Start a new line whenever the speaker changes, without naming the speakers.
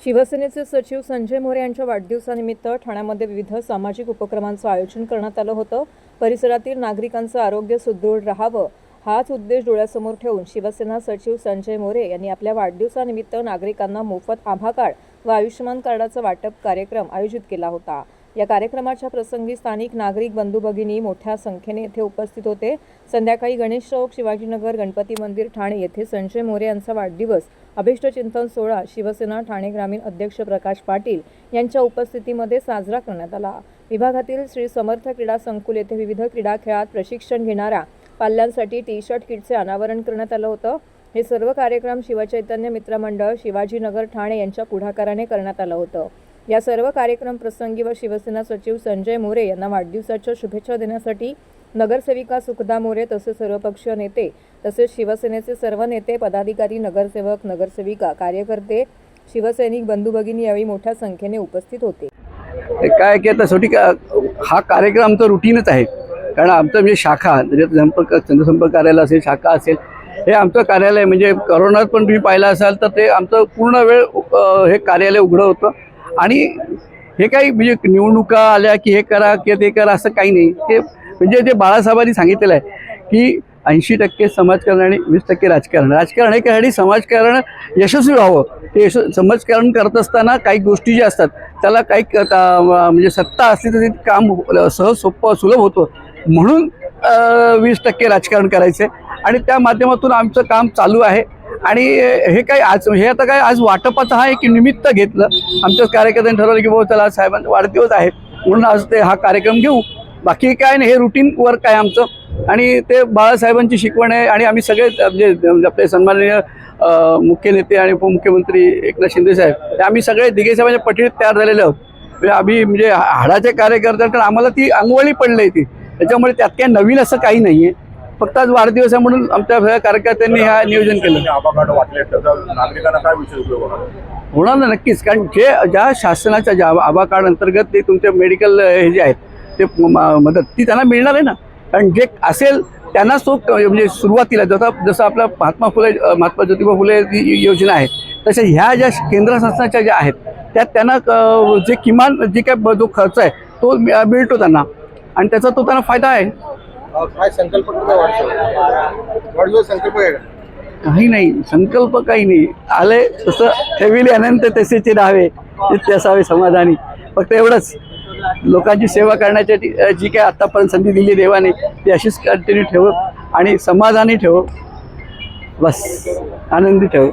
शिवसेनेचे सचिव संजय मोरे यांच्या वाढदिवसानिमित्त ठाण्यामध्ये विविध सामाजिक उपक्रमांचं आयोजन करण्यात आलं होतं। परिसरातील नागरिकांचं आरोग्य सुदृढ राहावं हाच उद्देश डोळ्यासमोर ठेवून शिवसेना सचिव संजय मोरे यांनी आपल्या वाढदिवसानिमित्त नागरिकांना मोफत आभा कार्ड व आयुष्यमान कार्डाचा वाटप कार्यक्रम आयोजित केला होता। या कार्यक्रमाच्या प्रसंगी स्थानिक नागरिक बंधू भगिनी मोठ्या संख्येने येथे उपस्थित होते। संध्याकाळी गणेश चौक, शिवाजीनगर, गणपती मंदिर, ठाणे येथे संजय मोरे यांचा वाढदिवस अभिष्टचिंतन सोहळा शिवसेना ठाणे ग्रामीण अध्यक्ष प्रकाश पाटील यांच्या उपस्थितीमध्ये साजरा करण्यात आला। विभागातील श्री समर्थ क्रीडा संकुल येथे विविध क्रीडा खेळात प्रशिक्षण घेणाऱ्या पाल्यांसाठी टी-शर्ट किटचे अनावरण करण्यात आलं होतं। हे सर्व कार्यक्रम शिवचैतन्य मित्र मंडळ शिवाजीनगर ठाणे यांच्या पुढाकाराने करण्यात आलं होतं। या सर्व कार्यक्रम प्रसंगी व शिवसेना सचिव संजय मोरे यांना वाढदिवसाच्या शुभेच्छा देण्यासाठी नगरसेविका सुखदा मोरे तसेच सर्वपक्षीय नेते तसेच शिवसेनेचे सर्व नेते, पदाधिकारी, नगरसेवक, नगरसेविका, कार्यकर्ते, शिवसैनिक बंधू भगिनी यावेळी मोठ्या संख्येने उपस्थित होते।
काय की आता शेवटी हा कार्यक्रम आमचा रुटीनच आहे, कारण आमचं म्हणजे शाखा जनसंपर्क कार्यालय असेल, शाखा असेल, हे आमचं कार्यालय म्हणजे करोनात पण तुम्ही पाहिलं असाल तर ते आमचं पूर्ण वेळ हे कार्यालय उघडं होतं। आणि हे काही म्हणजे निवडणुका आल्या की हे करा किंवा ते करा असं काही नाही। ते म्हणजे जे बाळासाहेबांनी सांगितलेलं आहे की 80% समाजकारण आणि 20% राजकारण। राजकारण हे काही समाजकारण यशस्वी व्हावं, ते समाजकारण करत असताना काही गोष्टी ज्या असतात त्याला काही म्हणजे सत्ता असली तर ते काम सहज सोपं सुलभ होतं, म्हणून 20% राजकारण करायचे आणि त्या माध्यमातून आमचं काम चालू आहे। आणि हे काय आज हे आता काय आज वाटपाचं आहे की निमित्त घेतलं, आमच्याच कार्यकर्त्यांनी ठरवलं की बाबा चला साहेबांचा वाढदिवस आहे म्हणून आज ते हा कार्यक्रम घेऊ। बाकी काय नाही, हे रुटीन वर्क आहे आमचं आणि ते बाळासाहेबांची शिकवण आहे। आणि आम्ही सगळे म्हणजे आपले सन्माननीय मुख्य नेते आणि उपमुख्यमंत्री एकनाथ शिंदे साहेब, आम्ही सगळे दिघे साहेबांच्या पटीत तयार झालेले आहोत। म्हणजे आम्ही म्हणजे हाडाचे कार्यकर्ते, कारण आम्हाला ती अंगवळी पडली ती, त्याच्यामुळे त्यात काही नवीन असं काही नाही आहे, फक्त आज वाढदिवस आहे म्हणून आमच्या सगळ्या कार्यकर्त्यांनी हा नियोजन केलं।
नागरिकांना काय विशेष उपयोग
होणार ना, नक्कीच, कारण ज्या शासनाच्या ज्या आभा कार्ड अंतर्गत ते तुमचे मेडिकल हे जे आहेत ते मदत ती त्यांना मिळणार आहे ना, कारण जे असेल त्यांनाच तो म्हणजे सुरुवातीला जसं आपला महात्मा ज्योतिबा फुले योजना आहे तशा ह्या ज्या केंद्र शासनाच्या ज्या आहेत त्यात त्यांना जे किमान जे काय जो खर्च आहे तो मिळतो त्यांना आणि त्याचा तो त्यांना फायदा आहे।
काय संकल्प संकल्प आहे?
काही नाही, संकल्प काही नाही, आले तसं ठेविले अनंत तसेचे राहावे, नित्य असावे समाधानी, फक्त एवढंच। लोकांची सेवा करण्याची जी काय आतापर्यंत संधी दिली देवाने ती अशीच कंटिन्यू ठेव आणि समाधानी ठेव, बस आनंदी ठेव।